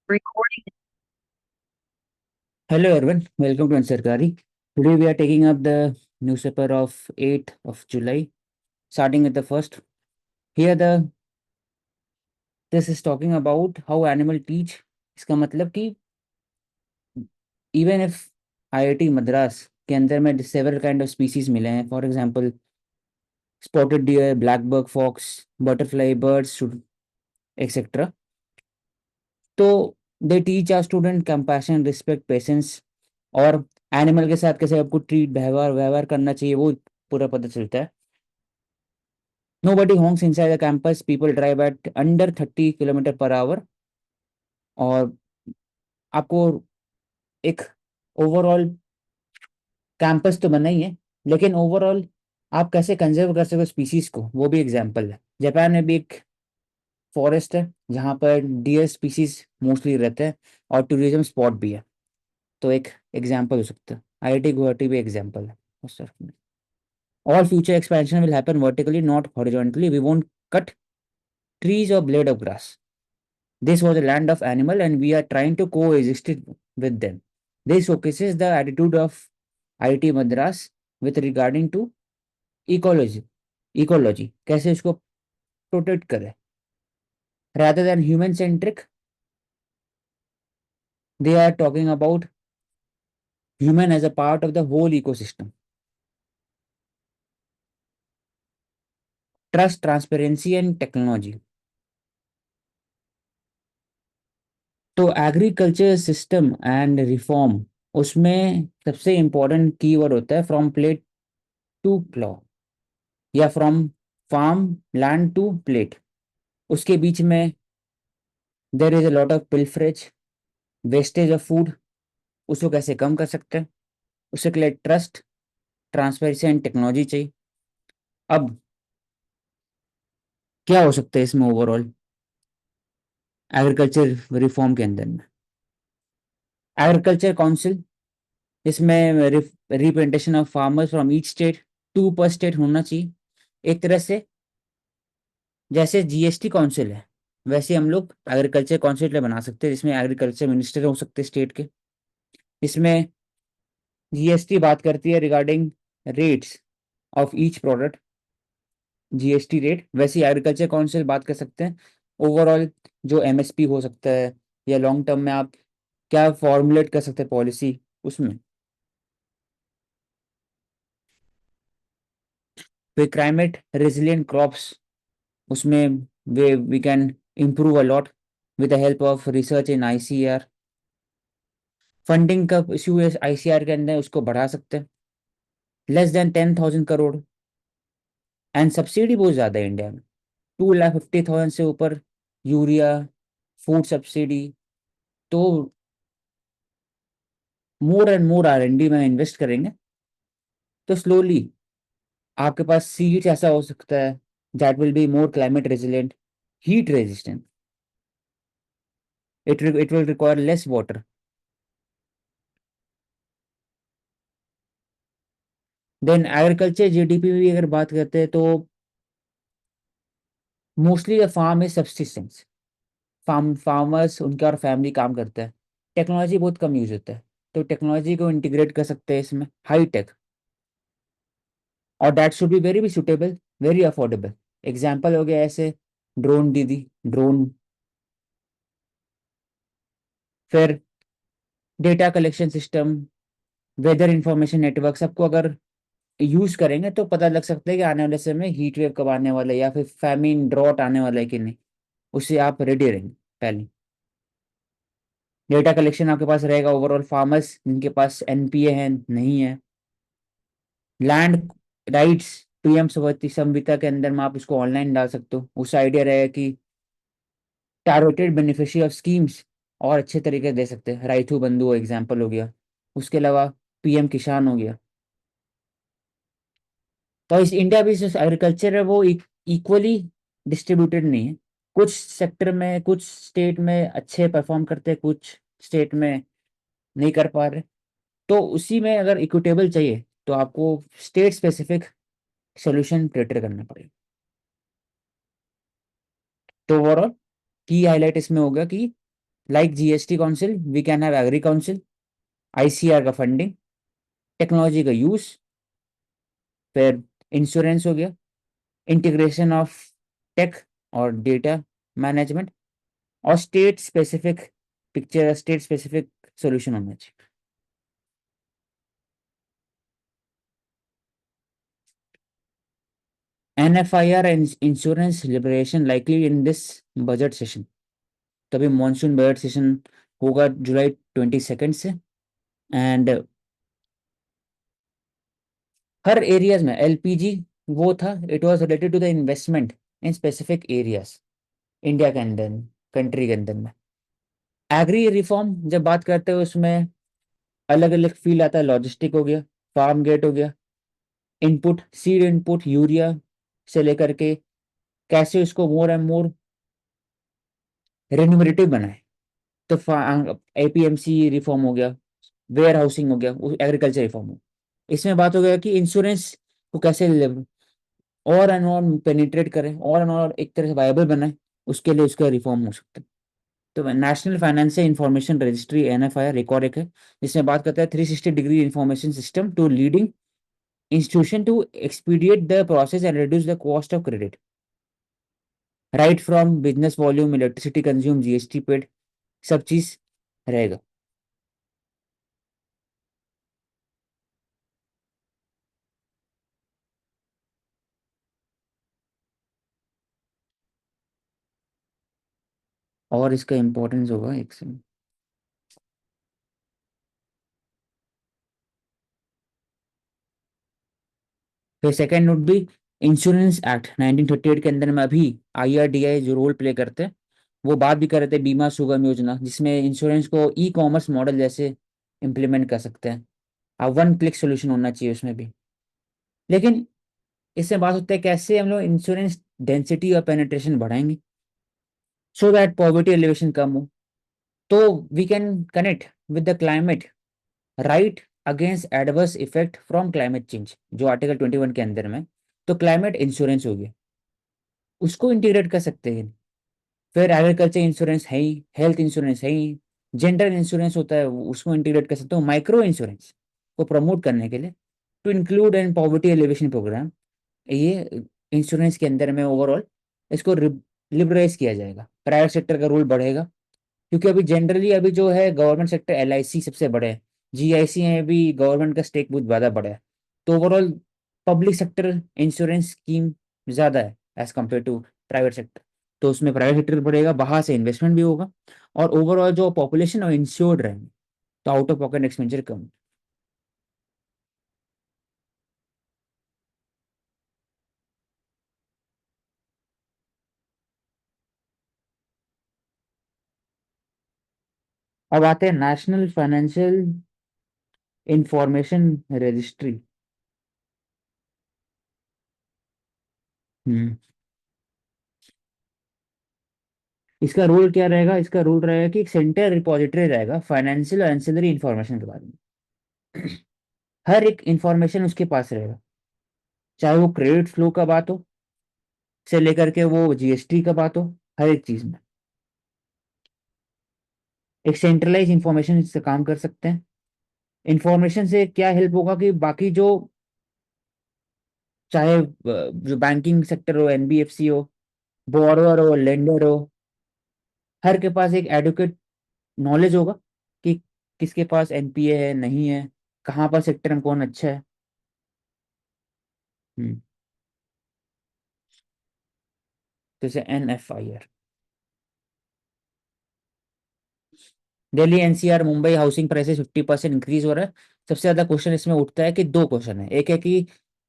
Recording. Hello everyone, welcome to Ansarkari. Today we are taking up the newspaper of 8th of July, starting with the first. Here this is talking about how animal teach. इसका मतलब कि even if IIT Madras के अंदर में several kind of species मिले हैं, for example spotted deer, blackbuck fox, butterfly birds, etc. तो they teach our student compassion, respect, patience और एनिमल के साथ कैसे आपको ट्रीट व्यवहार व्यवहार करना चाहिए वो पूरा पता चलता है. Nobody honks inside the campus. People drive at under 30 kilometre per hour. और आपको एक ओवरऑल कैंपस तो बना ही है, लेकिन ओवरऑल आप कैसे कंजर्व कर सकते हो स्पीसीज को वो भी एग्जाम्पल है. जापान में भी एक फॉरेस्ट है जहाँ पर डियर स्पीसीज मोस्टली रहते हैं और टूरिज्म स्पॉट भी है. तो एक एग्जाम्पल हो सकता है. IIT गुवाहाटी भी एग्जाम्पल है उस तरफ में. All future expansion will happen vertically, not horizontally. We won't cut trees or blade of grass. This was a land of animal and we are trying to coexist with them. This showcases the attitude of IIT Madras with regarding to ecology. Ecology कैसे इसको protect करें. Rather than human centric, they are talking about human as a part of the whole ecosystem. Trust, transparency and technology. तो agriculture system and reform उसमें सबसे important keyword होता है from plate to plough या from farm land to plate. उसके बीच में there is a lot of pilferage, wastage of food. उसको कैसे कम कर सकते हैं, उसके लिए ट्रस्ट, ट्रांसपेरेंसी एंड टेक्नोलॉजी चाहिए. अब क्या हो सकता है इसमें ओवरऑल एग्रीकल्चर रिफॉर्म के अंदर में. एग्रीकल्चर काउंसिल, इसमें representation of farmers from each state, two per state होना चाहिए. एक तरह से जैसे GST काउंसिल है वैसे हम लोग एग्रीकल्चर काउंसिल बना सकते हैं जिसमें एग्रीकल्चर मिनिस्टर हो सकते हैं स्टेट के. इसमें GST बात करती है regarding rates of each product, GST rate. वैसे एग्रीकल्चर काउंसिल बात कर सकते हैं ओवरऑल जो MSP हो सकता है या लॉन्ग टर्म में आप क्या फॉर्मुलेट कर सकते हैं पॉलिसी उसमें. फिर क्लाइमेट रेजिलिएंट क्रॉप्स, उसमें we can improve a lot with the help of research in ICR. Funding का इशू है ICR के अंदर, उसको बढ़ा सकते हैं. Less than 10,000 crore. And subsidy बहुत ज़्यादा है इंडिया में, 2,50,000 से ऊपर यूरिया फूड सब्सिडी. तो मोर एंड मोर R&D में इन्वेस्ट करेंगे तो स्लोली आपके पास सीड्स ऐसा हो सकता है that will be more climate resilient, heat resistant. It will require less water. Then agriculture GDP भी अगर बात करते हैं तो mostly the farm is subsistence. Farmers उनका और फैमिली काम करता है. टेक्नोलॉजी बहुत कम यूज होता है, तो टेक्नोलॉजी को इंटीग्रेट कर सकते हैं इसमें हाई टेक. और दैट शुड बी वेरी भी सुटेबल, वेरी अफोर्डेबल. एग्जाम्पल हो गया ऐसे ड्रोन दीदी, ड्रोन. फिर data collection system, weather information network, सबको अगर यूज करेंगे तो पता लग सकता है कि आने वाले समय में हीट वेव कब आने वाला है या फिर फैमिन ड्रॉट आने वाला है कि नहीं. उससे आप रेडी रहेंगे पहले. डेटा कलेक्शन आपके पास रहेगा ओवरऑल फार्मर्स जिनके पास NPA है नहीं है. लैंड राइट्स PM संविता के अंदर में आप उसको ऑनलाइन डाल सकते हो. उससे आइडिया रहेगा कि टारगेटेड बेनिफिशियरी ऑफ स्कीम्स और अच्छे तरीके से दे सकते हैं. राइतू बंधु एग्जाम्पल हो गया. उसके अलावा PM किसान हो गया. तो इस इंडिया भी जो एग्रीकल्चर है वो इक्वली डिस्ट्रीब्यूटेड नहीं है. कुछ सेक्टर में कुछ स्टेट में अच्छे परफॉर्म करते हैं, कुछ स्टेट में नहीं कर पा रहे. तो उसी में अगर इक्विटेबल चाहिए तो आपको स्टेट स्पेसिफिक सोल्यूशन प्रेटर करना पड़ेगा. तो ओवरऑल की हाईलाइट इसमें होगा कि like GST council we can have agri council, ICR का फंडिंग, टेक्नोलॉजी का यूज, फिर इंश्योरेंस हो गया, इंटीग्रेशन ऑफ टेक और डेटा मैनेजमेंट, और state specific picture, state specific solution होना चाहिए। NFIR and insurance liberation likely in this budget session. तभी मॉनसून बजट सेशन होगा जुलाई 22 से। एंड हर एरियाज में एलपीजी वो था, it was related to the investment in specific areas India के अंदर, कंट्री के अंदर में। एग्री रिफॉर्म जब बात करते हैं उसमें अलग अलग फील्ड आता है, लॉजिस्टिक हो गया, फार्म गेट हो गया, इनपुट सीड इनपुट यूरिया से लेकर के कैसे उसको मोर एंड मोर रेन्यूमरेटिव बनाए। तो एपीएमसी रिफॉर्म हो गया, वेयर हाउसिंग हो गया, एग्रीकल्चर रिफॉर्म हो, इसमें बात हो गया कि इंश्योरेंस को कैसे और एंड और पेनिट्रेट करें, और एंड और एक तरह से वायबल बनाए, उसके लिए उसका रिफॉर्म हो सकता है। तो national financial information registry NFIR एक और एक है, जिसमें बात करता है 360 degree information system to leading institution to expedite the process and reduce the cost of credit, right from business volume, electricity consume, GST paid, सब चीज रहेगा। और इसका इंपॉर्टेंस होगा एक से। फिर सेकेंड नोट भी इंश्योरेंस एक्ट 1938 के अंदर में अभी आईआरडीआई जो रोल प्ले करते हैं, वो बात भी कर रहे थे बीमा सुगम योजना, जिसमें इंश्योरेंस को ई कॉमर्स मॉडल जैसे इम्प्लीमेंट कर सकते हैं। अब वन क्लिक सोल्यूशन होना चाहिए उसमें भी। लेकिन इससे बात होता है कैसे हम लोग इंश्योरेंस डेंसिटी और पेनिट्रेशन बढ़ाएंगे सो दैट पॉवर्टी एलिवेशन कम हो। तो we can connect with the climate, right against adverse effect from climate change, जो आर्टिकल 21 के अंदर में। तो क्लाइमेट इंश्योरेंस हो गया, उसको इंटीग्रेट कर सकते हैं। फिर एग्रीकल्चर इंश्योरेंस है ही, हेल्थ इंश्योरेंस है ही, जेंडर इंश्योरेंस होता है उसको इंटीग्रेट कर सकते हो, माइक्रो इंश्योरेंस को प्रमोट करने के लिए, to include an poverty alleviation programme. ये इंश्योरेंस के अंदर में ओवरऑल इसको लिबरलाइज किया जाएगा, प्राइवेट सेक्टर का रोल बढ़ेगा। क्योंकि अभी जनरली अभी जो है गवर्नमेंट सेक्टर एलआईसी सबसे बड़े है, जीआईसी में भी गवर्नमेंट का स्टेक बहुत ज़्यादा बड़ा है। तो overall public sector insurance scheme ज़्यादा है as compare to private sector. तो उसमें प्राइवेट सेक्टर बढ़ेगा, बाहर से इन्वेस्टमेंट भी होगा, और ओवरऑल जो पॉपुलेशन है इंश्योर्ड रहेंगे, तो आउट ऑफ पॉकेट एक्सपेंडिचर कम। अब आते हैं नेशनल फाइनेंशियल इंफॉर्मेशन रजिस्ट्री। हम्म। इसका रोल क्या रहेगा? इसका रोल रहेगा कि एक सेंटर रिपोजिटरी रहेगा फाइनेंशियल और एंसिलरी इंफॉर्मेशन के बारे में। हर एक इंफॉर्मेशन उसके पास रहेगा, चाहे वो क्रेडिट फ्लो का बात हो से लेकर के वो जीएसटी का बात हो, हर एक चीज में एक सेंट्रलाइज इंफॉर्मेशन से काम कर सकते हैं। इंफॉर्मेशन से क्या हेल्प होगा कि बाकी जो, चाहे जो बैंकिंग सेक्टर हो, एनबीएफसी हो, बोरोअर हो, लेंडर हो, हर के पास एक एडुकेट नॉलेज होगा कि किसके पास एनपीए है, नहीं है, कहाँ पर सेक्टर में कौन अच्छा है। हम्म। जैसे NFIR, Delhi NCR Mumbai housing prices 50% increase हो रहा है। सबसे ज्यादा क्वेश्चन इसमें उठता है कि दो क्वेश्चन है, एक है कि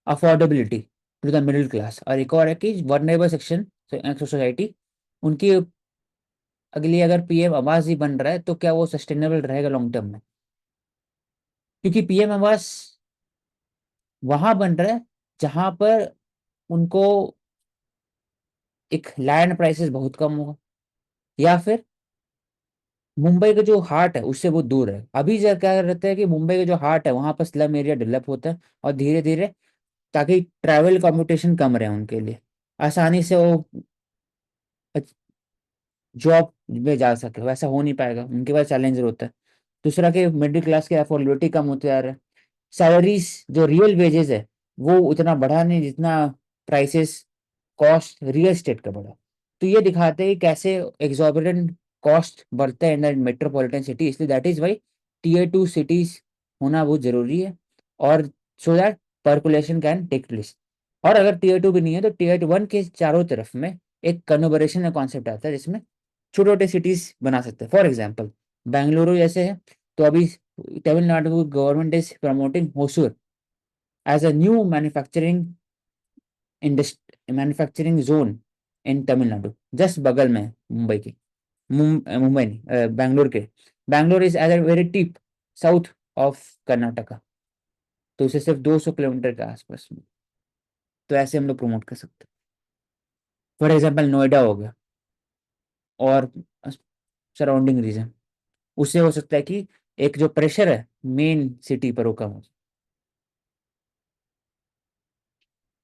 affordability to the middle class, और एक और है कि वर्नेबल सेक्शन सोसाइटी, उनकी अगली अगर पीएम आवास ही बन रहा है तो क्या वो सस्टेनेबल रहेगा लॉन्ग टर्म में? क्योंकि पीएम आवास वहां बन रहा है जहां पर उनको एक लैंड प्राइसेस बहुत कम होगा, या फिर मुंबई का जो हार्ट है उससे वो दूर है। अभी क्या रहता है कि मुंबई का जो हार्ट है वहां पर स्लम एरिया डेवलप होता है, और धीरे धीरे, ताकि ट्रैवल कम्यूटेशन कम रहे उनके लिए, आसानी से वो जॉब में जा सके, वैसा हो नहीं पाएगा, उनके पास चैलेंजर होता है। दूसरा कि मिडिल क्लास के अफोर्डेबिलिटी कम होते जा रहा है। सैलरीज जो रियल वेजेस है वो उतना बढ़ा नहीं जितना प्राइसेस, कॉस्ट रियल एस्टेट का बढ़ा। तो ये दिखाते हैं कि कैसे एग्जॉर्बिटेंट कॉस्ट बढ़ता है इन द मेट्रोपॉलिटन सिटी, इसलिए that is why tier 2 cities होना बहुत जरूरी है। और so that percolation can take place. और अगर टीयर 2 भी नहीं है तो टीयर 1 के चारों तरफ में एक कन्वर्जेशन का कॉन्सेप्ट आता है जिसमें छोटे छोटे सिटीज बना सकते हैं। फॉर एग्जाम्पल बेंगलुरु जैसे है, तो अभी Tamil Nadu government is promoting Hosur as a new manufacturing zone in Tamil Nadu, just बगल में है मुंबई की। मुंबई नहीं, बैंगलोर के। Bangalore is as a very tip south of Karnataka, तो उसे सिर्फ 200 किलोमीटर के आसपास में। तो ऐसे हम लोग प्रमोट कर सकते हैं। फॉर एग्जाम्पल नोएडा हो गया और सराउंडिंग रीजन, उससे हो सकता है कि एक जो प्रेशर है मेन सिटी पर वो कम हो।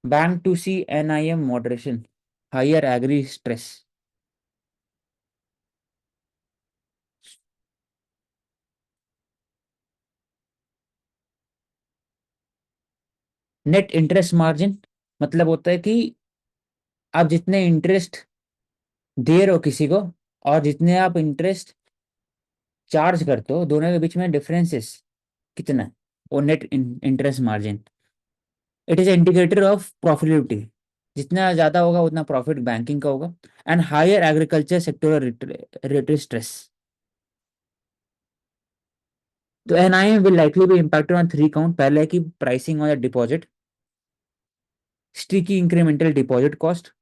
Bank to see NIM moderation, higher agri stress. Net interest margin मतलब होता है कि आप जितने इंटरेस्ट दे रहे हो किसी को और जितने आप इंटरेस्ट चार्ज करते हो, दोनों के बीच में डिफरेंसेस कितना है, वो net interest margin. It is indicator of profitability, जितना ज्यादा होगा उतना प्रॉफिट बैंकिंग का होगा। And higher agriculture sector rate stress. तो NIM will likely be impacted on 3 count. पहले है कि pricing on deposit, sticky incremental deposit cost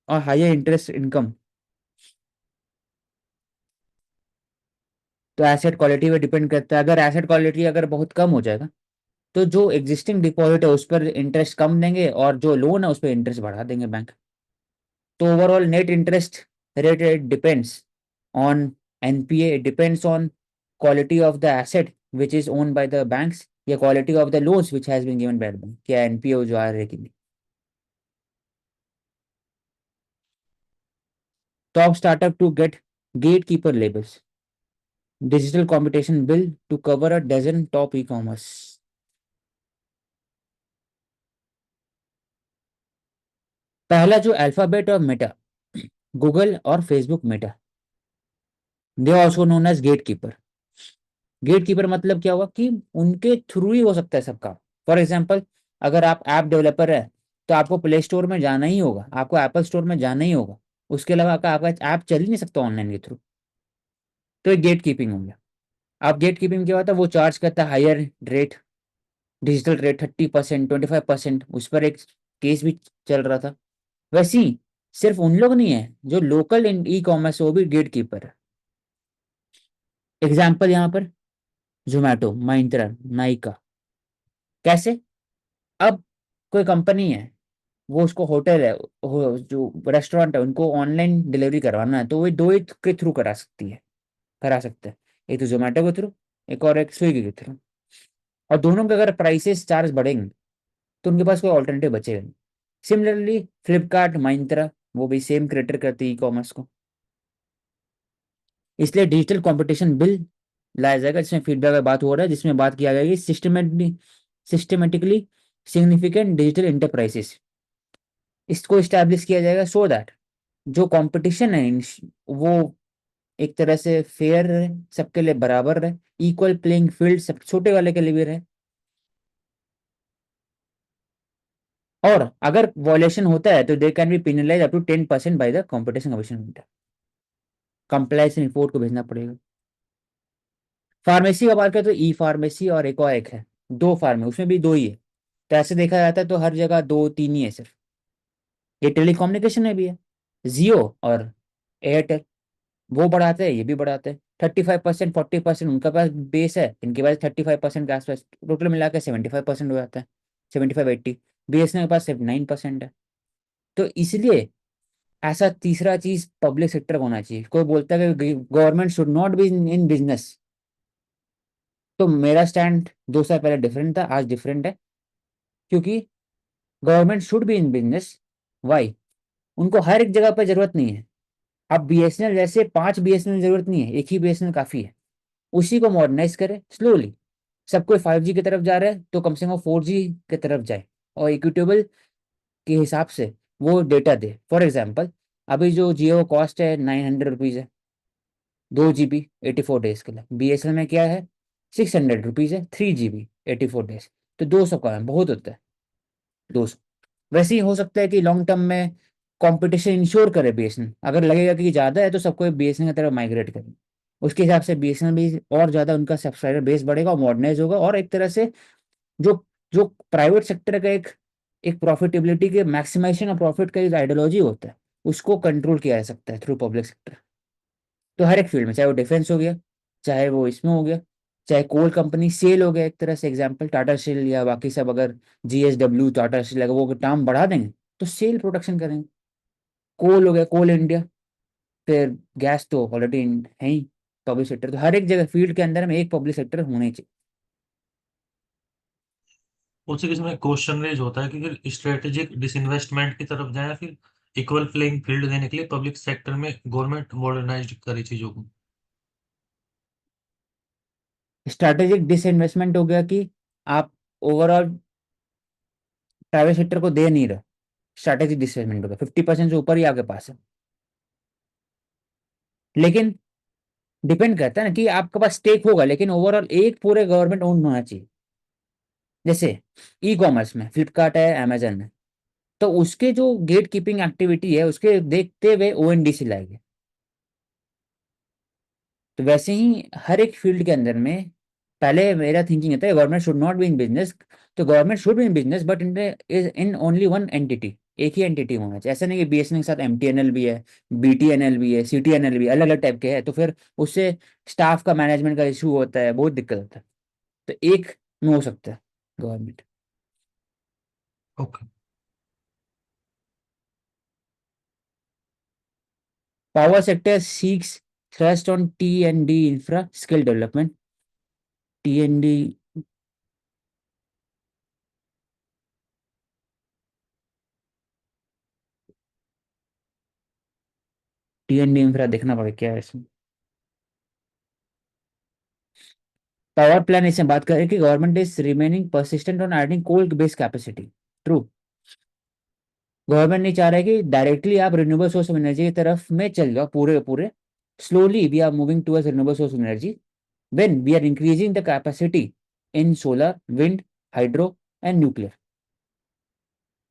और हायर इंटरेस्ट इनकम। तो एसेट क्वालिटी पे डिपेंड करता है। अगर एसेट क्वालिटी अगर बहुत कम हो जाएगा तो जो एग्जिस्टिंग डिपॉजिट है उस पर इंटरेस्ट कम देंगे और जो लोन है उस पर इंटरेस्ट बढ़ा देंगे बैंक। तो overall net interest rate depends on NPA, depends on quality of the asset which is owned by the banks या quality of the loans which has been given by the bank, क्या NPA जो आ रहे कि नहीं। Top startup to gate gate keeper labels, digital competition bill to cover a dozen top e commerce. पहला जो alphabet और मेटा, गूगल और Facebook Meta, they also known as gate keeper. Gate keeper मतलब क्या हुआ कि उनके थ्रू ही हो सकता है सब काम। फॉर एग्जाम्पल अगर आप ऐप डेवलपर है तो आपको प्ले स्टोर में जाना ही होगा, आपको एप्पल स्टोर में जाना ही होगा, उसके अलावा आपका ऐप चल ही नहीं सकता ऑनलाइन के थ्रू। तो एक गेट कीपिंग हो गया। आप गेट कीपिंग क्या होता है, वो चार्ज करता है हायर रेट, डिजिटल रेट 30%, 25%, उस पर एक केस भी चल रहा था। वैसे ही सिर्फ उन लोग नहीं है जो लोकल ई कॉमर्स, वो भी गेट कीपर है। एग्जाम्पल यहाँ पर जोमैटो, माइंत्रा, नाइका। कैसे? अब कोई कंपनी है, वो उसको होटल है, जो रेस्टोरेंट है, उनको ऑनलाइन डिलीवरी करवाना है तो वो दो ही के थ्रू करा सकती है, करा सकते हैं। एक तो जोमेटो के थ्रू, एक और एक स्विगी के थ्रू। और दोनों के अगर प्राइसेस चार्ज बढ़ेंगे तो उनके पास कोई ऑल्टरनेटिव बचेगा नहीं। सिमिलरली फ्लिपकार्ट, माइंत्रा, वो भी सेम क्रिएटर करती है ई कॉमर्स को। इसलिए डिजिटल कंपटीशन बिल लाया जाएगा जिसमें फीडबैक का बात हो रहा है, जिसमें बात किया गया कि सिस्टमेटिकली सिग्निफिकेंट डिजिटल इंटरप्राइजेस, इसको स्टैब्लिश किया जाएगा सो दैट जो कंपटीशन है वो एक तरह से फेयर रहे, सबके लिए बराबर रहे, इक्वल प्लेइंग फील्ड सब छोटे वाले के लिए भी रहे। और अगर वॉयलेशन होता है तो they can be penalise up to 10% by the competition commission. Compliance report को भेजना पड़ेगा। फार्मेसी का बात करें तो ई फार्मेसी और एक और एक है, दो फार्मे, उसमें भी दो ही है। तो ऐसे देखा जाता है तो हर जगह दो तीन ही है सिर्फ। ये टेलीकम्युनिकेशन में भी है, जियो और एयरटेल, वो बढ़ाते हैं ये भी बढ़ाते हैं। 35%, 40% उनका पास बेस है, इनके पास 35% के आसपास, टोटल मिला के 75% हो जाता है। 75-80। BSNL के पास सिर्फ 9% है। तो इसलिए ऐसा तीसरा चीज पब्लिक सेक्टर का होना चाहिए। कोई बोलता है कि government should not be in business, तो मेरा स्टैंड 2 साल पहले डिफरेंट था, आज डिफरेंट है। क्योंकि government should be in business. Why? उनको हर एक जगह पर जरूरत नहीं है। अब बीएसएनएल जैसे 5 बीएसएनएल जरूरत नहीं है, एक ही बीएसएनएल काफी है। उसी को मॉडर्नाइज करे स्लोली। सब कोई 5G की तरफ जा रहा है तो कम से कम 4G की तरफ जाए, और इक्विटेबल के हिसाब से वो डेटा दे। फॉर एग्जाम्पल, अभी जो जियो कॉस्ट है 900 रुपीज़ है, 2 GB 84 डेज के लिए। बीएसएनएल में क्या है, 600 रुपीज़ है, 3 GB 84 डेज। तो 200 का है, बहुत होता है 200। वैसे ही हो सकता है कि लॉन्ग टर्म में कंपटीशन इंश्योर करे बीएसएनएल, अगर लगेगा कि ज़्यादा है तो सबको बीएसएनएल की तरफ माइग्रेट करे। उसके हिसाब से बीएसएनएल भी और ज़्यादा उनका सब्सक्राइबर बेस बढ़ेगा और मॉडर्नाइज होगा, और एक तरह से जो जो प्राइवेट सेक्टर का एक एक प्रॉफिटेबिलिटी के मैक्सिमाइजेशन ऑफ प्रॉफिट का एक आइडियोलॉजी होता है, उसको कंट्रोल किया जा सकता है थ्रू पब्लिक सेक्टर। तो हर एक फील्ड में, चाहे वो डिफेंस हो गया, चाहे वो इसमें हो गया, चाहे कोल कंपनी सेल हो गया, एक तरह से एग्जांपल टाटा स्टील या बाकी सब, अगर JSW टाटा स्टील अगर वो दाम बढ़ा देंगे तो सेल प्रोडक्शन करेंगे। कोल हो गया, कोल इंडिया। फिर गैस तो ऑलरेडी है ही पब्लिक सेक्टर। तो हर एक जगह फील्ड के अंदर में एक पब्लिक सेक्टर होना ही चाहिए। उसी केस में क्वेश्चन रेज होता है कि फिर स्ट्रेटेजिक डिसइन्वेस्टमेंट की तरफ जाए, फिर इक्वल प्लेइंग फील्ड देने के लिए पब्लिक सेक्टर में गवर्नमेंट मॉडर्नाइज करे चीजों को। स्ट्रैटेजिक डिसइन्वेस्टमेंट हो गया कि आप ओवरऑल प्राइवेट सेक्टर को दे नहीं रहे। स्ट्रैटेजिक डिसइन्वेस्टमेंट हो गया, 50% से ऊपर ही आपके पास है। लेकिन डिपेंड करता है ना कि आपके पास स्टेक होगा, लेकिन ओवरऑल एक पूरे गवर्नमेंट ओन होना चाहिए। जैसे ई कॉमर्स में फ्लिपकार्ट है, अमेजन है, तो उसके जो गेट कीपिंग एक्टिविटी है उसके देखते हुए ONDC लाएंगे। तो वैसे ही हर एक फील्ड के अंदर में पहले मेरा थिंकिंग होता है government should not be in business. तो government should be in business but in in only one entity. एक ही एंटिटी होना चाहिए। ऐसा नहीं कि बीएसएनएल के साथ MTNL भी है, BTNL भी है, CTNL भी, अलग अलग टाइप के हैं, तो फिर उससे स्टाफ का मैनेजमेंट का इशू होता है, बहुत दिक्कत होता है। तो एक में हो सकता है government. Okay. Power sector seeks thrust on T&D infra skill development। T&D, T&D infra देखना पड़ेगा क्या है इसमें। पावर प्लान इसमें बात करें कि government is remaining persistent on adding coal based capacity. True. Government नहीं चाह रहा है कि डायरेक्टली आप रिन्यूएबल सोर्स ऑफ एनर्जी की तरफ में चल जाओ पूरे पूरे। Slowly we are moving towards renewable source of energy when we are increasing the capacity in solar, wind, hydro and nuclear.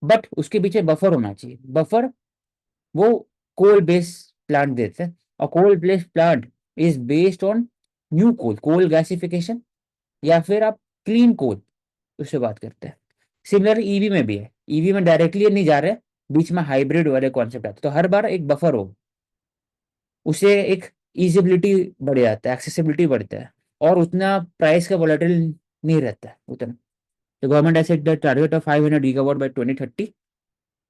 But उसके पीछे बफर होना चाहिए। बफर वो कोल बेस्ड प्लांट देते हैं, और coal based plant is based on new coal, coal gasification, या फिर आप क्लीन कोल, उससे बात करते हैं। सिमिलर ईवी में भी है, ईवी में डायरेक्टली नहीं जा रहे, बीच में हाइब्रिड वाले कॉन्सेप्ट आते, तो हर बार एक बफर हो, उससे एक इजिबिलिटी बढ़ जाता है, एक्सेसिबिलिटी बढ़ता है, और उतना प्राइस का वोलेटिल नहीं रहता है उतना। तो गवर्नमेंट ऐसे टारगेट ऑफ 500 GW बाई 2030,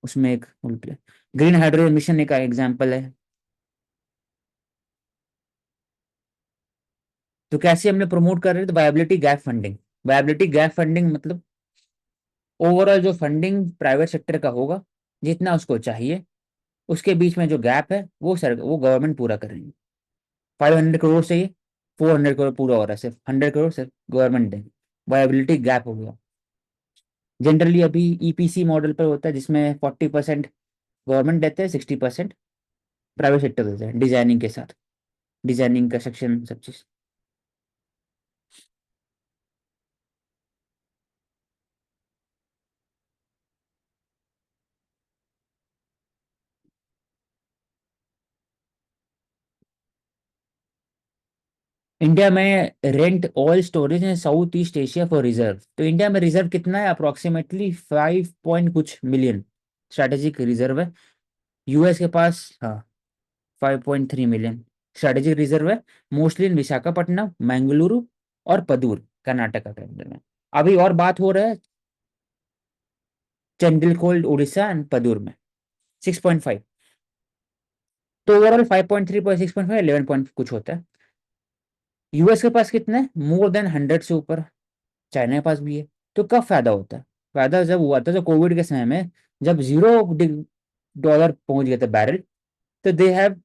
उसमें एक ग्रीन हाइड्रोजन मिशन एक एग्जाम्पल है। तो कैसे हमने प्रमोट कर रहे हैं, तो viability gap funding. Viability gap funding मतलब ओवरऑल जो फंडिंग प्राइवेट सेक्टर का होगा, जितना उसको चाहिए, उसके बीच में जो गैप है वो गवर्नमेंट पूरा करेंगे। 500 करोड़ चाहिए, 400 करोड़ पूरा हो रहा है, सिर्फ 100 करोड़ सिर्फ गवर्नमेंट देंगे। वायबिलिटी गैप हो गया। जनरली अभी EPC मॉडल पर होता है, जिसमें 40% गवर्नमेंट देते हैं, 60% प्राइवेट सेक्टर देते हैं, डिजाइनिंग के साथ, डिजाइनिंग कंस्ट्रक्शन सब चीज। इंडिया में rent oil storage in south east Asia for reserve. तो इंडिया में रिजर्व कितना है, अप्रोक्सीमेटली 5 पॉइंट कुछ मिलियन स्ट्रैटेजिक रिजर्व है। यूएस के पास, हाँ, 5.3 मिलियन स्ट्रैटेजिक रिजर्व है, मोस्टली इन विशाखापट्टनम, मैंगलुरु और पदूर, कर्नाटका के अंदर में। अभी और बात हो रहा है चंडिलखोल उड़ीसा एंड पदूर में 6.5। तो ओवरऑल 5.3, 6.5, 11 पॉइंट कुछ होता है। यूएस के पास कितना है, मोर देन 100 से ऊपर। चाइना के पास भी है। तो कब फायदा होता है, फायदा जब हुआ था, तो कोविड के समय में जब $0 पहुंच गए थे बैरल, तो they have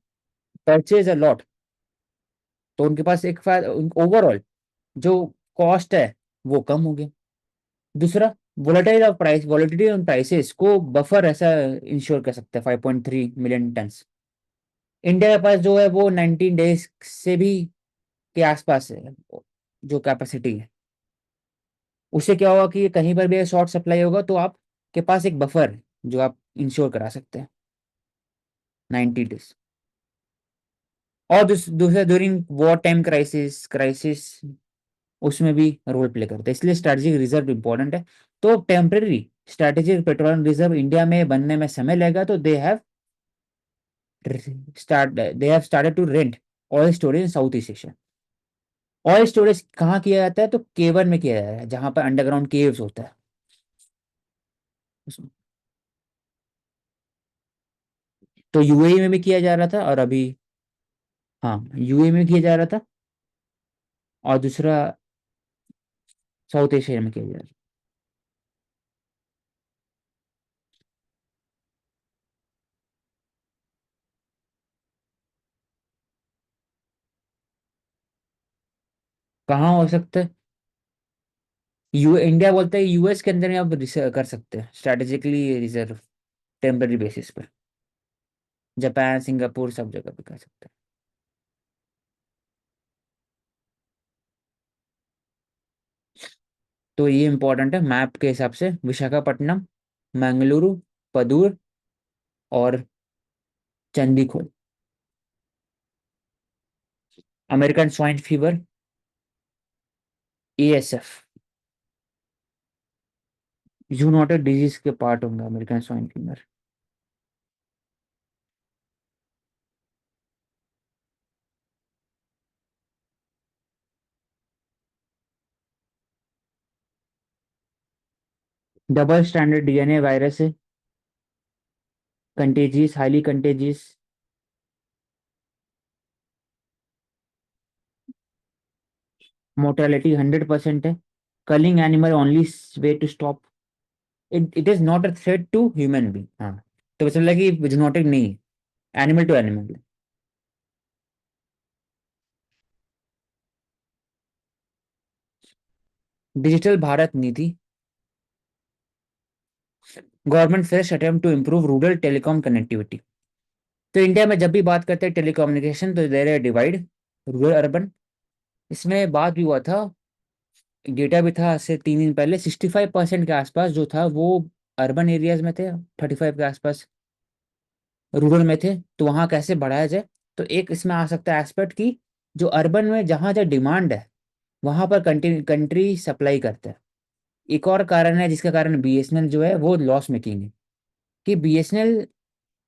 purchase a lot, तो उनके पास एक ओवरऑल जो कॉस्ट है वो कम हो गया। दूसरा, वोलेटिलिटी ऑन प्राइसेस को बफर ऐसा इंश्योर कर सकता है 5.3 मिलियन टन्स। इंडिया के पास जो है वो 19 डेज से भी के आसपास है जो कैपेसिटी है। उससे क्या होगा कि कहीं पर भी शॉर्ट सप्लाई होगा तो आपके पास एक बफर है जो आप इंश्योर करा सकते हैं 90 डेज। और दूसरा, ड्यूरिंग वॉर टाइम क्राइसिस उसमें भी रोल प्ले करते हैं, इसलिए स्ट्रेटेजिक रिजर्व इंपॉर्टेंट है। तो temporary strategic petroleum reserve India में बनने में समय लगेगा, तो they have started to rent oil storage in south east Asia. Oil storage कहाँ किया जाता है? तो केवन में किया जाता है, जहां पर अंडरग्राउंड केव्स होता है उसमें। तो यूएई में भी किया जा रहा था, और अभी, हाँ, यूएई में किया जा रहा था, और दूसरा साउथ एशिया में किया जा रहा है। कहाँ हो सकता है? यू इंडिया बोलता है यूएस के अंदर में आप कर सकते हैं स्ट्रेटेजिकली रिजर्व, टेम्पररी बेसिस पर। जापान, सिंगापुर, सब जगह पे कर सकते हैं। तो ये इंपॉर्टेंट है मैप के हिसाब से, विशाखापट्टनम, मंगलुरु, पदूर और Chandigarh. American swine fever, ASF, zoonotic disease के पार्ट होंगे American swine fever. Double standard DNA virus है, कंटेजियस, हाईली कंटेजियस, मोर्टेलिटी 100% है, culling animal only way to stop it is not a threat to human being. हाँ, तो पता चला कि zoonotic नहीं है, animal to animal. Digital Bharat Niti, government fresh attempt to improve rural telecom connectivity. तो India में जब भी बात करते हैं टेलीकम्युनिकेशन, तो देयर है डिवाइड, रूरल अर्बन। इसमें बात भी हुआ था, डेटा भी था आज से 3 दिन पहले, 65% के आसपास जो था वो अर्बन एरियाज में थे, 35 के आसपास रूरल में थे। तो वहाँ कैसे बढ़ाया जाए? तो एक इसमें आ सकता है एस्पेक्ट की, जो अर्बन में जहाँ जहाँ डिमांड है वहां पर कंट्री सप्लाई करता है। एक और कारण है जिसके कारण बीएसएनएल जो है वो लॉस मेकिंग है, कि बीएसएनएल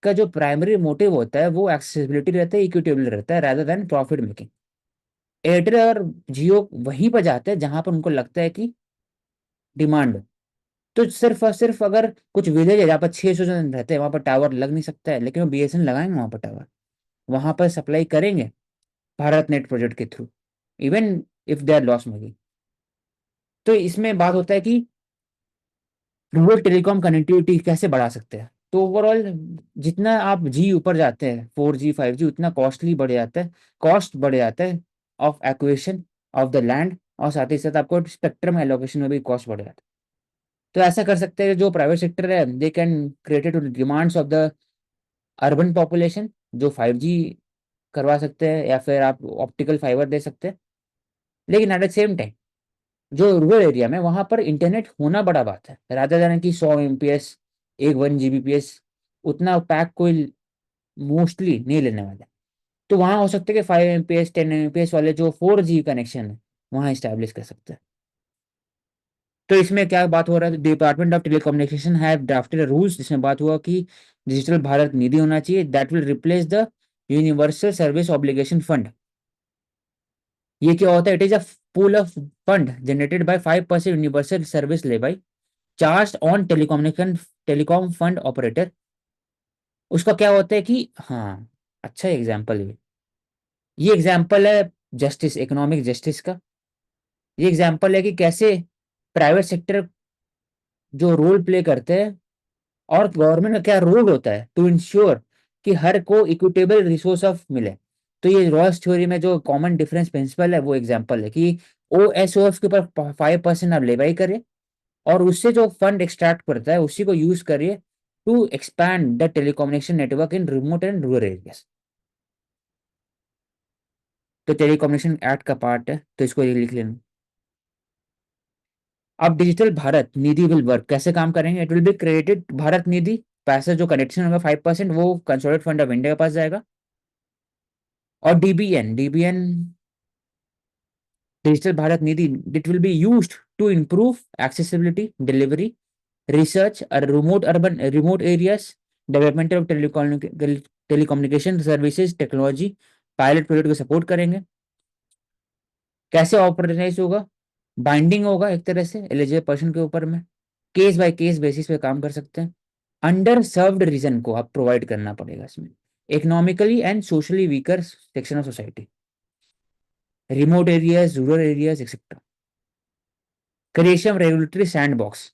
का जो प्राइमरी मोटिव होता है वो एक्सेसिबिलिटी रहता है, इक्विटेबल रहता है, rather than profit making. Airtel और जियो वहीं पर जाते हैं जहां पर उनको लगता है कि डिमांड। तो सिर्फ और सिर्फ अगर कुछ विलेज है जहाँ पर 600 जन रहते हैं, वहां पर टावर लग नहीं सकता है, लेकिन वो बीएसएनएल लगाएंगे वहां पर टावर, वहां पर सप्लाई करेंगे भारत नेट प्रोजेक्ट के through, even if they are loss making. तो इसमें बात होता है कि रूरल टेलीकॉम कनेक्टिविटी कैसे बढ़ा सकते हैं। तो ओवरऑल जितना आप जी ऊपर जाते हैं, 4G 5G, उतना कॉस्टली बढ़ जाता है, कॉस्ट बढ़ जाता है of acquisition of the land, और साथ ही साथ आपको स्पेक्ट्रम एलोकेशन में भी कॉस्ट बढ़ जाता है। तो ऐसा कर सकते हैं, जो प्राइवेट सेक्टर है they can created demands of the urban population, जो 5G करवा सकते हैं, या फिर आप ऑप्टिकल फाइबर दे सकते हैं। लेकिन एट द सेम टाइम जो रूरल एरिया में, वहां पर इंटरनेट होना बड़ा बात है, रादर देन कि 100 MPS, एक 1 Gbps, उतना पैक कोई मोस्टली नहीं लेने वाला। तो वहां हो सकता है कि 5 MPS 10 MPS वाले जो 4G कनेक्शन है वहां स्टैब्लिश कर सकते हैं। तो इसमें क्या बात हो रहा है, department of telecommunication have drafted rules, जिसमें बात हुआ कि डिजिटल भारत निधि होना चाहिए, that will replace the universal service obligation fund. ये क्या होता है? It is a pool of fund generated by 5% universal service levy charge on telecommunication telecom fund operator. उसका क्या होता है कि, हाँ, अच्छा एग्जाम्पल है ये एग्जाम्पल है जस्टिस, इकोनॉमिक जस्टिस का। ये एग्जाम्पल है कि कैसे प्राइवेट सेक्टर जो रोल प्ले करते हैं, और गवर्नमेंट का क्या रोल होता है टू इंश्योर कि हर को इक्विटेबल रिसोर्स ऑफ मिले। तो ये रॉस थ्योरी में जो कॉमन डिफरेंस प्रिंसिपल है वो एग्जांपल है कि OSOF के ऊपर 5% आप लेवाई करिए और उससे जो फंड एक्सट्रैक्ट करता है उसी को यूज करिए to expand the telecommunication network in remote and rural areas. तो टेलीकम्युनिकेशन एक्ट का पार्ट है, तो इसको ये लिख लेना। अब digital Bharat Nidhi will work, कैसे काम करेंगे? It will be created Bharat Nidhi, पैसा जो कनेक्शन होगा 5% वो कंसोलिडेट फंड ऑफ इंडिया के पास जाएगा। और DBN digital Bharat Nidhi, it will be used to improve accessibility, delivery, research, remote areas, development of telecommunication services, technology, pilot project को सपोर्ट करेंगे। कैसे ऑपरेशनाइज होगा? बाइंडिंग होगा एक तरह से एलिजिबल पर्सन के ऊपर में, केस बाय केस बेसिस पे काम कर सकते हैं। अंडर सर्व्ड रीजन को आप प्रोवाइड करना पड़ेगा इसमें, economically and socially weaker section of society, remote areas, rural areas etcetera. Creation regulatory sandbox,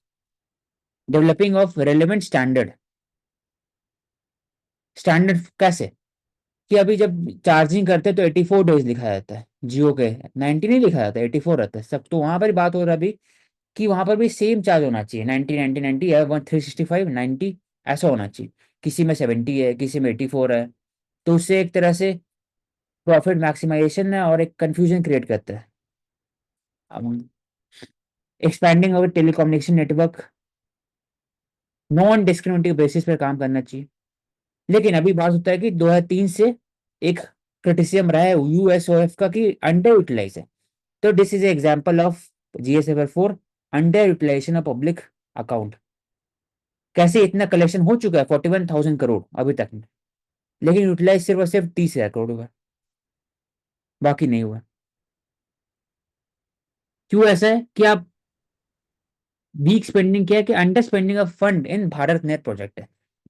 developing of relevant standard कैसे? कि अभी जब चार्जिंग करते हैं तो 84 डेज लिखा जाता है, जियो के 90 नहीं लिखा जाता, 84 रहता है सब। तो वहां पर बात हो रहा है अभी कि वहां पर भी सेम चार्ज होना चाहिए, 90 90 90 या 365 90 ऐसा होना चाहिए। किसी में 70 है, किसी में 84 है। तो उससे एक तरह से प्रॉफिट मैक्सिमाइजेशन है और एक कंफ्यूजन क्रिएट करता है। Expanding our telecommunication network, non discriminative basis पर काम करना चाहिए। लेकिन अभी बात होता है कि 2003 से एक क्रिटिसिज्म रहा है USOF का कि अंडर यूटिलाइज है। तो this is example of GS4 under utilisation of public account. कैसे इतना कलेक्शन हो चुका है 41,000 करोड़ अभी तक में, लेकिन यूटिलाइज सिर्फ और सिर्फ 30,000 करोड़ हुआ, बाकी नहीं हुआ। क्यों ऐसा है कि आप वीक स्पेंडिंग किया कि under spending of fund in Bharat net project है।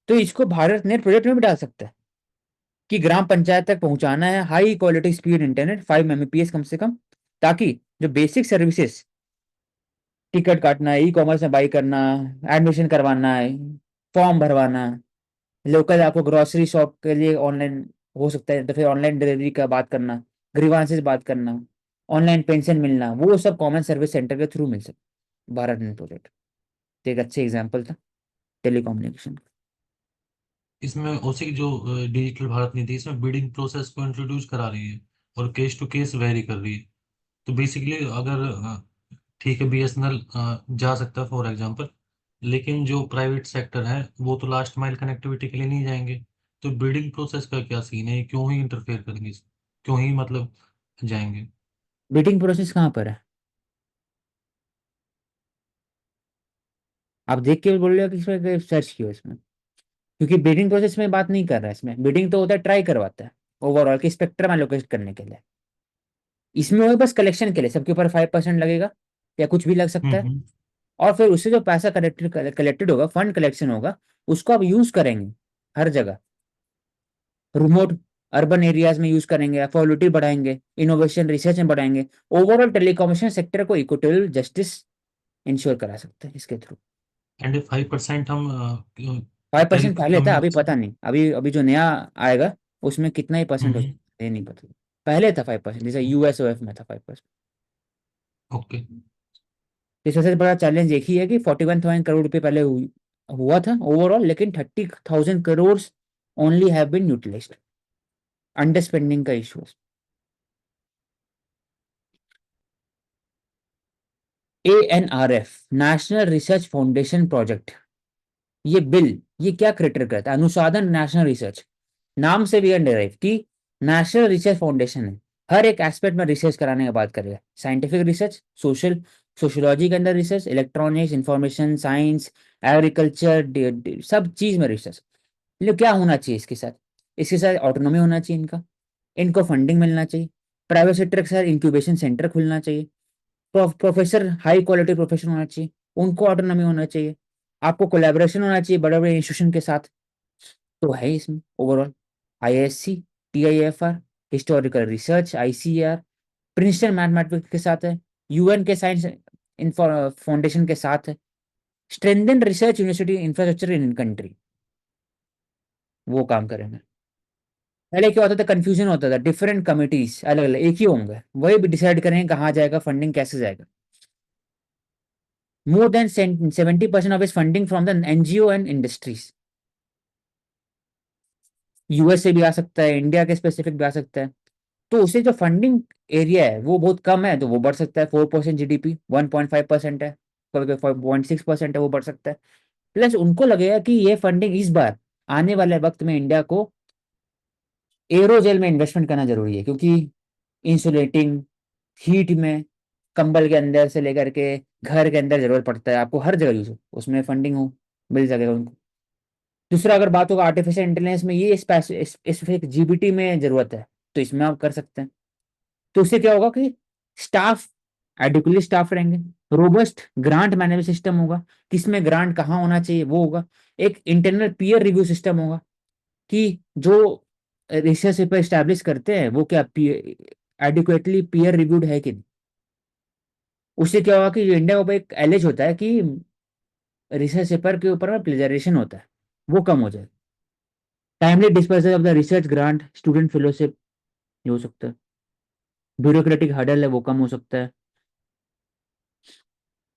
तो इसको भारत नेट प्रोजेक्ट में भी डाल सकते हैं कि ग्राम पंचायत तक पहुंचाना है high quality speed internet 5 Mbps कम से कम, ताकि जो बेसिक सर्विसेज, टिकट काटना है, ई-कॉमर्स में बाई करना, एडमिशन करवाना है, फॉर्म भरवाना, लोकल आपको ग्रोसरी शॉप के लिए ऑनलाइन हो सकता है तो फिर ऑनलाइन डिलीवरी का बात करना, ग्रीवांसेस बात करना, ऑनलाइन पेंशन मिलना, वो सब कॉमन सर्विस सेंटर के थ्रू मिल सकता। भारत नेट प्रोजेक्ट एक अच्छे एग्जाम्पल था टेलीकम्युनिकेशन। इसमें उसी की जो डिजिटल भारत नीति, इसमें बिडिंग प्रोसेस को इंट्रोड्यूस करा रही है और केस टू केस वेरी कर रही है। तो बेसिकली अगर ठीक है, BSNL जा सकता है फॉर एग्जांपल, लेकिन जो प्राइवेट सेक्टर है वो तो लास्ट माइल कनेक्टिविटी के लिए नहीं जाएंगे। तो बिडिंग प्रोसेस का क्या सीन है, क्यों ही इंटरफेयर करेंगे क्यों ही मतलब जाएंगे? बिडिंग प्रोसेस कहाँ पर है? आप देख के बोल रहे हो कि इसमें सर्च किया इसमें? क्योंकि बिडिंग प्रोसेस में बात नहीं कर रहा है, इसमें बिडिंग तो होता है ट्राई करवाता है ओवरऑल की स्पेक्ट्रम एलोकेट करने के लिए। इसमें वो बस कलेक्शन के लिए सबके ऊपर 5% लगेगा या कुछ भी लग सकता है। हम्म। और फिर उससे जो पैसा कलेक्टेड होगा, फंड कलेक्शन होगा, उसको आप यूज करेंगे हर जगह, रिमोट अर्बन एरियाज में यूज करेंगे, अफोर्डेबिलिटी बढ़ाएंगे, इनोवेशन रिसर्च में बढ़ाएंगे, ओवरऑल टेलीकॉम्युनिकेशन सेक्टर को इक्विटेबल जस्टिस इंश्योर करा सकते हैं इसके थ्रू। एंड 5% हम 5% पहले था, अभी टेलीकम्युनिकेशन। पता नहीं, अभी अभी जो नया आएगा उसमें कितना ही परसेंट हो हम्म। सकता है ये नहीं पता। पहले था 5%, जैसे USOF में था 5%। ओके। तो सबसे बड़ा चैलेंज एक ही है कि 41,000 करोड़ रुपए पहले हुआ था ओवरऑल, लेकिन 30,000 crore only have been utilized, under spending का issue. ANRF, national research foundation project, ये बिल, ये क्या क्रिएटर करता है? अनुसाधन नेशनल रिसर्च, नाम से भी अंडरराइव कि नेशनल रिसर्च फाउंडेशन है, हर एक एस्पेक्ट में रिसर्च कराने की बात करेगा। साइंटिफिक रिसर्च, सोशियोलॉजी के अंदर research, electronics, information science, agriculture, सब चीज में रिसर्च। लेकिन क्या होना चाहिए इसके साथ? इसके साथ ऑटोनॉमी होना चाहिए इनका, इनको फंडिंग मिलना चाहिए, प्राइवेट सेक्टर के साथ इंक्यूबेशन सेंटर खुलना चाहिए, प्रोफेसर हाई क्वालिटी प्रोफेसर होना चाहिए, उनको ऑटोनॉमी होना चाहिए, आपको कोलैबोरेशन होना चाहिए बड़े बड़े इंस्टीट्यूशन के साथ। तो है इसमें overall IISc, TIFR, historical research, ICAR, Princeton mathematics के साथ है, UN के साइंस फाउंडेशन के साथ है, strengthen research university infrastructure in country, वो काम करेंगे। पहले क्या होता था, कंफ्यूजन होता था, डिफरेंट कमिटीज अलग अलग, एक ही होंगे, वही भी डिसाइड करेंगे कहाँ जाएगा फंडिंग, कैसे जाएगा। मोर देन 70% ऑफ इस funding from the NGO and industries. US से भी आ सकता है, इंडिया के स्पेसिफिक भी आ सकता है। तो उसे जो फंडिंग एरिया है वो बहुत कम है, तो वो बढ़ सकता है 4% जीडीपी, 1.5% है, कभी 5.6% है, वो बढ़ सकता है। प्लस उनको लगेगा कि ये फंडिंग इस बार आने वाले वक्त में इंडिया को एरोजेल में इन्वेस्टमेंट करना जरूरी है, क्योंकि इंसुलेटिंग, हीट में, कंबल के अंदर से लेकर के घर के अंदर जरूरत पड़ता है, आपको हर जगह यूज हो, उसमें फंडिंग हो, मिल सकेगा उनको। दूसरा अगर बात होगा आर्टिफिशियल इंटेलिजेंस में, ये स्पेसिफिक जीबीटी में जरूरत है, तो इसमें आप कर सकते हैं। तो उससे क्या होगा कि स्टाफ, एडिक्वली स्टाफ रहेंगे, रोबस्ट ग्रांट मैनेजमेंट सिस्टम होगा, किसमें ग्रांट कहाँ होना चाहिए वो होगा, एक इंटरनल पीयर रिव्यू सिस्टम होगा कि जो रिसर्च पेपर स्टैब्लिश करते हैं वो क्या एडिक्वेटली पीयर रिव्यूड है कि नहीं। उससे क्या होगा कि जो इंडिया का एक एलिज होता है कि रिसर्च पेपर के ऊपर में प्लेजराइजेशन होता है, वो कम हो जाए। Timely dispersal of the research grant, student fellowship, ये हो सकता है। ब्यूरोक्रेटिक हर्डल है वो कम हो सकता है।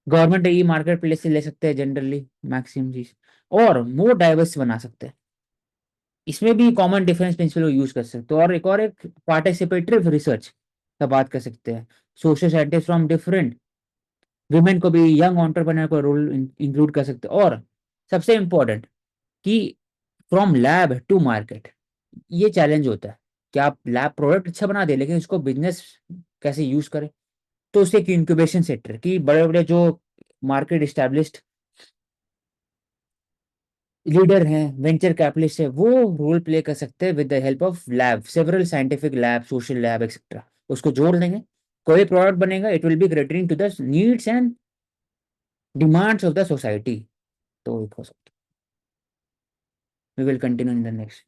गवर्नमेंट ई मार्केट प्लेस से ले सकते हैं जनरली मैक्सिमम चीज, और मोर डाइवर्स बना सकते हैं। इसमें भी कॉमन डिफरेंस प्रिंसिपल यूज कर सकते हो, और एक पार्टिसिपेटिव रिसर्च का बात कर सकते हैं। Social scientist from different, women को भी, यंग एंटरप्रेन्योर को रोल इंक्लूड कर सकते हैं। और सबसे इंपॉर्टेंट कि फ्रॉम लैब टू मार्केट, ये चैलेंज होता है कि आप लैब प्रोडक्ट अच्छा बना दे, लेकिन इसको बिजनेस कैसे यूज करें। तो उससे एक इंक्यूबेशन सेंटर की बड़े बड़े जो मार्केट इस्टेब्लिश्ड लीडर हैं, वेंचर कैपिटलिस्ट है, वो रोल प्ले कर सकते हैं with the help of lab, several scientific lab, social lab etcetera. उसको जोड़ देंगे, कोई प्रोडक्ट बनेगा, it will be catering to the needs and demands of the society. तो it हो सकता है। We will continue in the next.